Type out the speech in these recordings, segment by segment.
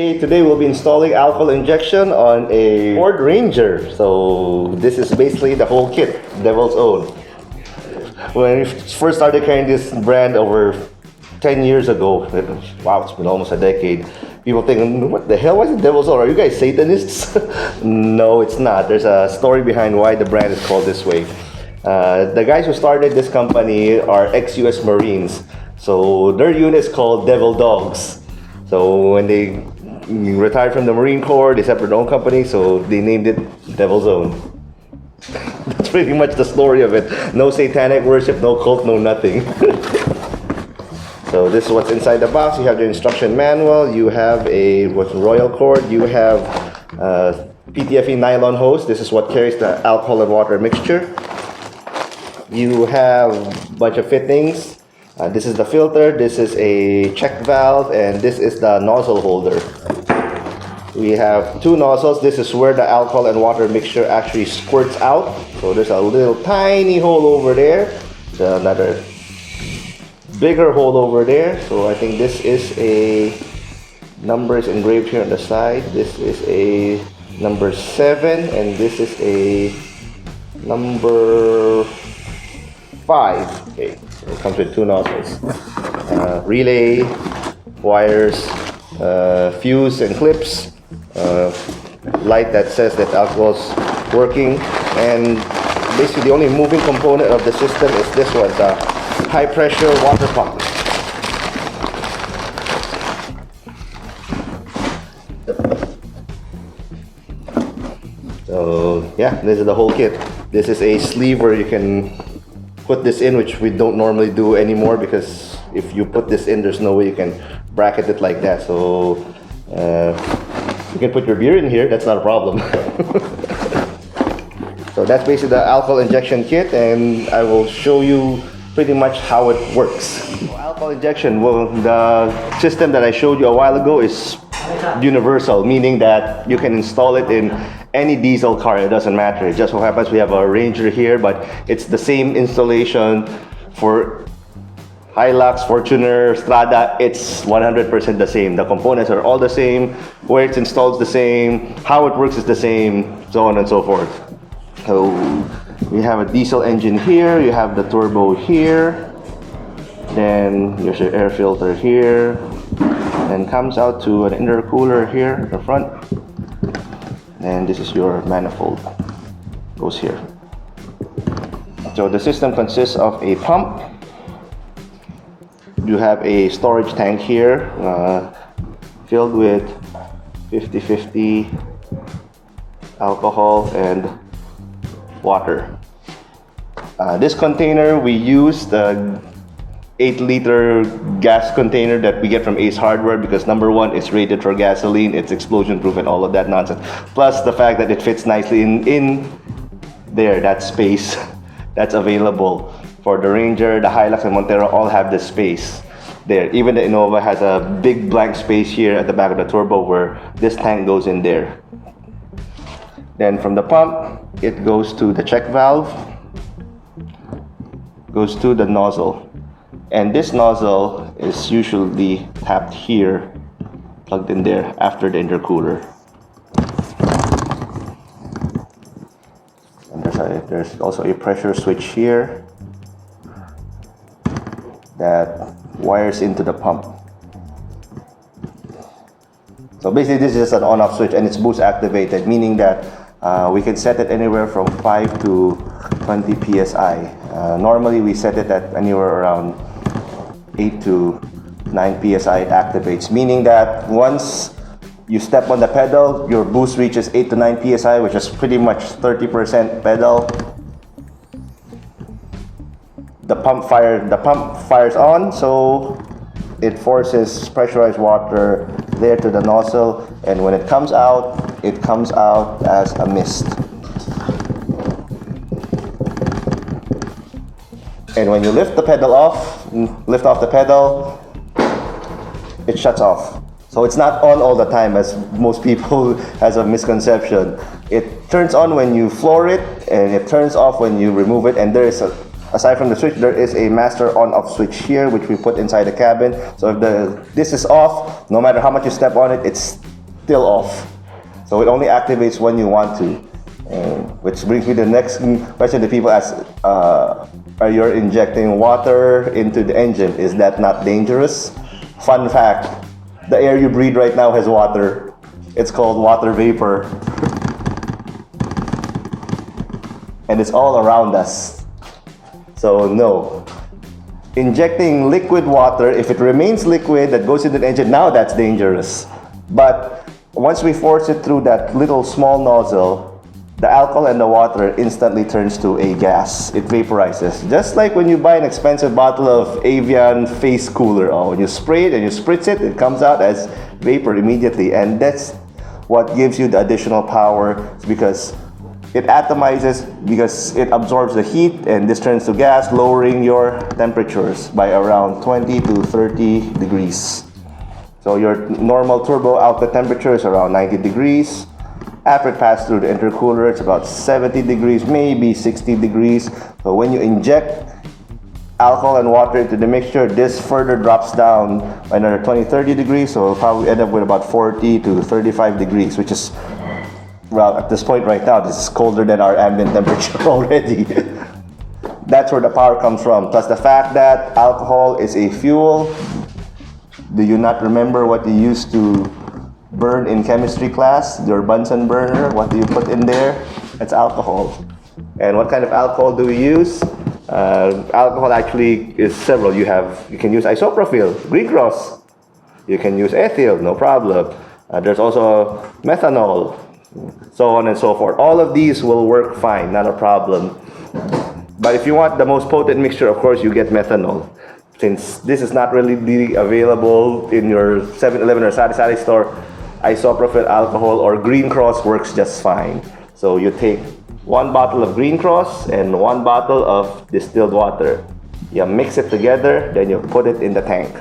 Okay, today we'll be installing alcohol injection on a Ford Ranger. So this is basically the whole kit, Devil's Own. When we first started carrying this brand over 10 years ago, wow, it's been almost a decade. People think, what the hell, why is it Devil's Own? Are you guys Satanists? No, it's not. There's a story behind why the brand is called this way. The guys who started this company are ex-US Marines. So their unit is called Devil Dogs. So when they retired from the Marine Corps, they set up their own company, so they named it Devil's Own. That's pretty much the story of it. No satanic worship, no cult, no nothing. So this is what's inside the box. You have the instruction manual, you have a royal cord, you have PTFE nylon hose. This is what carries the alcohol and water mixture. You have a bunch of fittings. This is the filter, this is a check valve, and this is the nozzle holder. We have two nozzles. This is where the alcohol and water mixture actually squirts out. So there's a little tiny hole over there. There's another bigger hole over there. So I think this is a number is engraved here on the side. This is a number 7, and this is a number 5. Okay. It comes with two nozzles, relay, wires, fuse and clips, light that says that alcohol's working, and basically the only moving component of the system is this one, the high pressure water pump. So yeah, this is the whole kit. This is a sleeve where you can put this in, which we don't normally do anymore, because if you put this in, there's no way you can bracket it like that. So you can put your beer in here, that's not a problem. So that's basically the alcohol injection kit, and I will show you pretty much how it works. So alcohol injection, well, the system that I showed you a while ago is universal, meaning that you can install it in any diesel car, it doesn't matter. It just so happens we have a Ranger here, but it's the same installation for Hilux, Fortuner, Strada. It's 100% the same. The components are all the same, where it's installed is the same, how it works is the same, so on and so forth. So we have a diesel engine here, you have the turbo here, then here's your air filter here, and comes out to an intercooler here at the front. And this is your manifold, goes here. So the system consists of a pump. You have a storage tank here filled with 50-50 alcohol and water. This container, we use the 8-liter gas container that we get from Ace Hardware, because number one, it's rated for gasoline, it's explosion proof and all of that nonsense. Plus the fact that it fits nicely in there, that space that's available. For the Ranger, the Hilux and Montero all have this space there. Even the Innova has a big blank space here at the back of the turbo where this tank goes in there. Then from the pump, it goes to the check valve, goes to the nozzle. And this nozzle is usually tapped here, plugged in there after the intercooler. And there's also a pressure switch here that wires into the pump. So basically this is just an on-off switch, and it's boost activated, meaning that we can set it anywhere from 5 to 20 psi. Normally we set it at anywhere around 8 to 9 psi. It activates, meaning that once you step on the pedal, your boost reaches 8 to 9 psi, which is pretty much 30% pedal. The pump fires on, so it forces pressurized water there to the nozzle, and when it comes out as a mist. And when you lift off the pedal, it shuts off. So it's not on all the time, as most people has a misconception. It turns on when you floor it, and it turns off when you remove it. And there is aside from the switch, there is a master on-off switch here, which we put inside the cabin. So if this is off, no matter how much you step on it, it's still off. So it only activates when you want to. Which brings me to the next question that people ask, are you injecting water into the engine? Is that not dangerous? Fun fact, the air you breathe right now has water. It's called water vapor. And it's all around us. So no. Injecting liquid water, if it remains liquid that goes into the engine, now that's dangerous. But once we force it through that little small nozzle, the alcohol and the water instantly turns to a gas. It vaporizes. Just like when you buy an expensive bottle of Avian face cooler. Oh, when you spray it and you spritz it, it comes out as vapor immediately. And that's what gives you the additional power, because it atomizes, because it absorbs the heat, and this turns to gas, lowering your temperatures by around 20 to 30 degrees. So your normal turbo outlet temperature is around 90 degrees. After it passes through the intercooler, it's about 70 degrees, maybe 60 degrees. So when you inject alcohol and water into the mixture, this further drops down by another 20-30 degrees, so we'll probably end up with about 40 to 35 degrees, which is, well, at this point right now, this is colder than our ambient temperature already. That's where the power comes from. Plus the fact that alcohol is a fuel. Do you not remember what you used to burn in chemistry class? Your Bunsen burner, what do you put in there? It's alcohol. And what kind of alcohol do we use? Alcohol actually is several. You can use isopropyl, Green Cross. You can use ethyl, no problem. There's also methanol, so on and so forth. All of these will work fine, not a problem. But if you want the most potent mixture, of course, you get methanol. Since this is not really available in your 7-Eleven or Sari store, isopropyl alcohol or Green Cross works just fine. So you take 1 bottle of Green Cross and 1 bottle of distilled water. You mix it together, then you put it in the tank.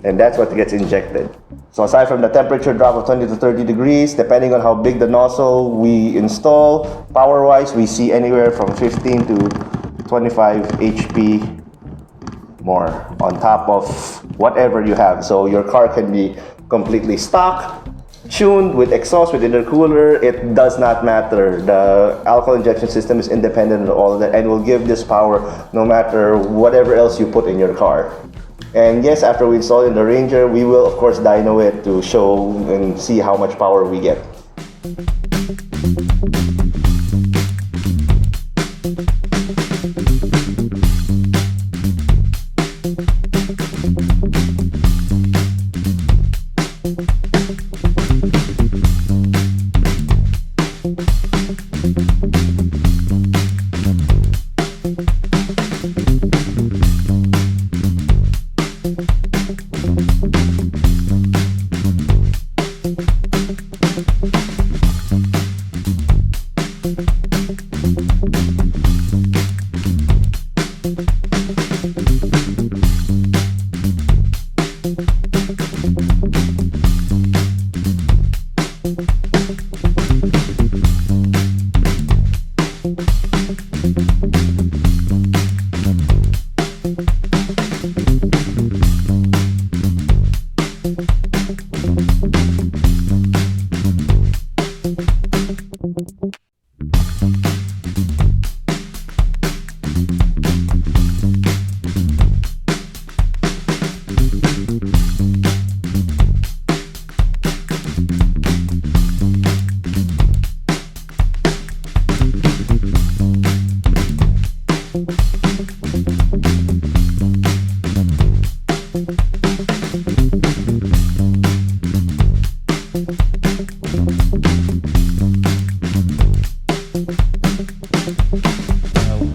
And that's what gets injected. So aside from the temperature drop of 20 to 30 degrees, depending on how big the nozzle we install, power-wise, we see anywhere from 15 to 25 HP more on top of whatever you have. So your car can be completely stock, tuned with exhaust, with intercooler. It does not matter. The alcohol injection system is independent of all of that and will give this power no matter whatever else you put in your car. And yes, after we install it in the Ranger, we will of course dyno it to show and see how much power we get.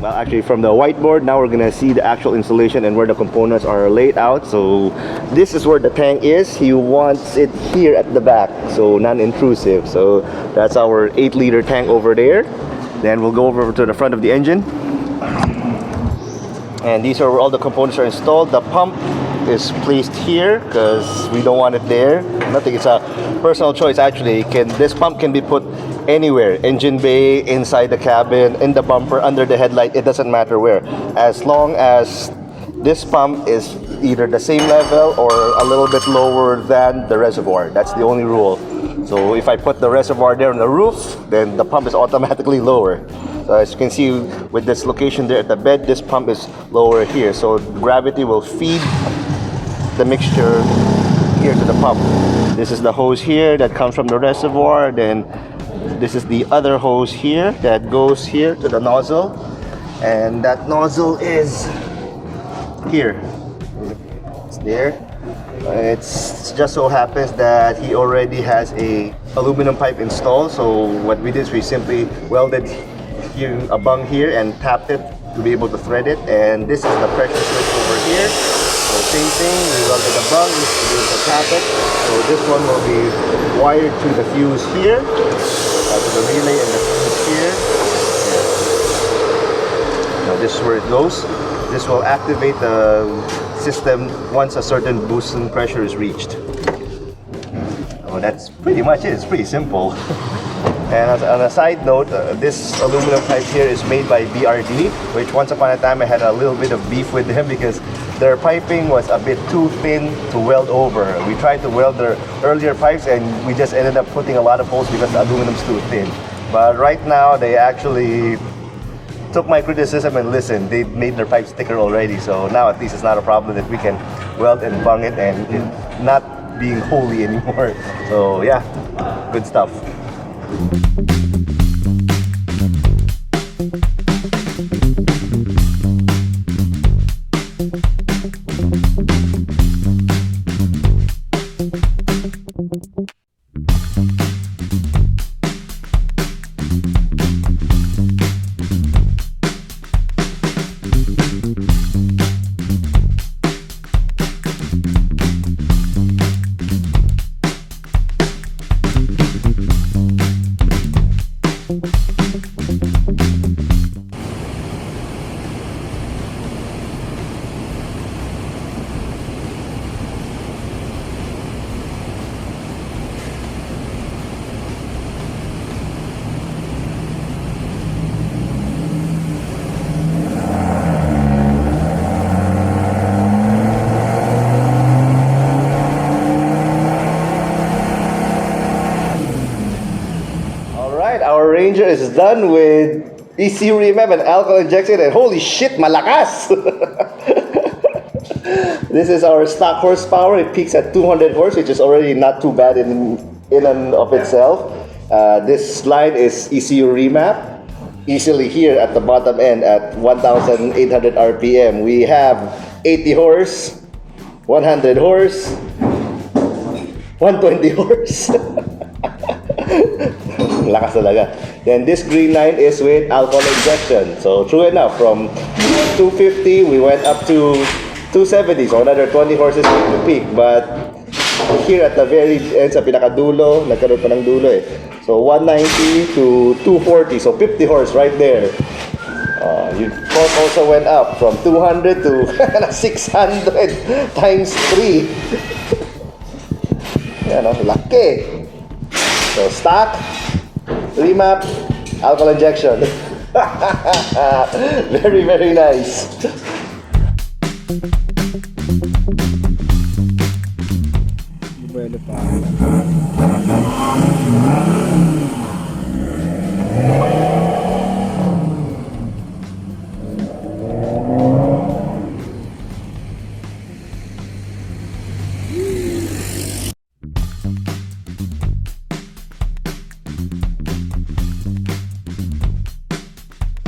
Well, actually from the whiteboard, now we're gonna see the actual installation and where the components are laid out. So this is where the tank is. He wants it here at the back, so non-intrusive. So that's our 8-liter tank over there. Then we'll go over to the front of the engine. And these are where all the components are installed. The pump is placed here because we don't want it there. Nothing, it's a personal choice actually. This pump can be put anywhere, engine bay, inside the cabin, in the bumper, under the headlight, it doesn't matter where. As long as this pump is either the same level or a little bit lower than the reservoir. That's the only rule. So if I put the reservoir there on the roof, then the pump is automatically lower. So as you can see with this location there at the bed, this pump is lower here. So gravity will feed the mixture here to the pump. This is the hose here that comes from the reservoir. Then this is the other hose here that goes here to the nozzle. And that nozzle is here. It's there. It's just so happens that he already has a aluminum pipe installed. So what we did is we simply welded here a bung here and tapped it to be able to thread it. And this is the pressure switch over here. So same thing, we welded the bung to be able to tap it. So this one will be wired to the fuse here, to the relay and the fuse here. Now this is where it goes. This will activate the system once a certain boost in pressure is reached. Oh, that's pretty much it. It's pretty simple. And on a side note, this aluminum pipe here is made by BRD, which once upon a time I had a little bit of beef with them because their piping was a bit too thin to weld over. We tried to weld their earlier pipes and we just ended up putting a lot of holes because the aluminum's too thin. But right now they actually took my criticism and listened. They made their pipes thicker already, so now at least it's not a problem that we can weld and bung it and it not being holy anymore. So yeah, good stuff. Our Ranger is done with ECU remap and alcohol injection, and holy shit, malakas! This is our stock horsepower. It peaks at 200 horse, which is already not too bad in and of itself. This line is ECU remap, easily here at the bottom end at 1,800 RPM. We have 80 horse, 100 horse, 120 horse. Lakas talaga. Then this green line is with alcohol injection. So true enough, from 250 we went up to 270. So another 20 horses to peak. But here at the very end, sa pinakadulo, nagkaroon pa ng dulo eh. So 190 to 240. So 50 horse right there. Your torque also went up from 200 to 600 times 3. Yan, laki. So stock, remap, alcohol injection. Very, very nice. Bueno pa.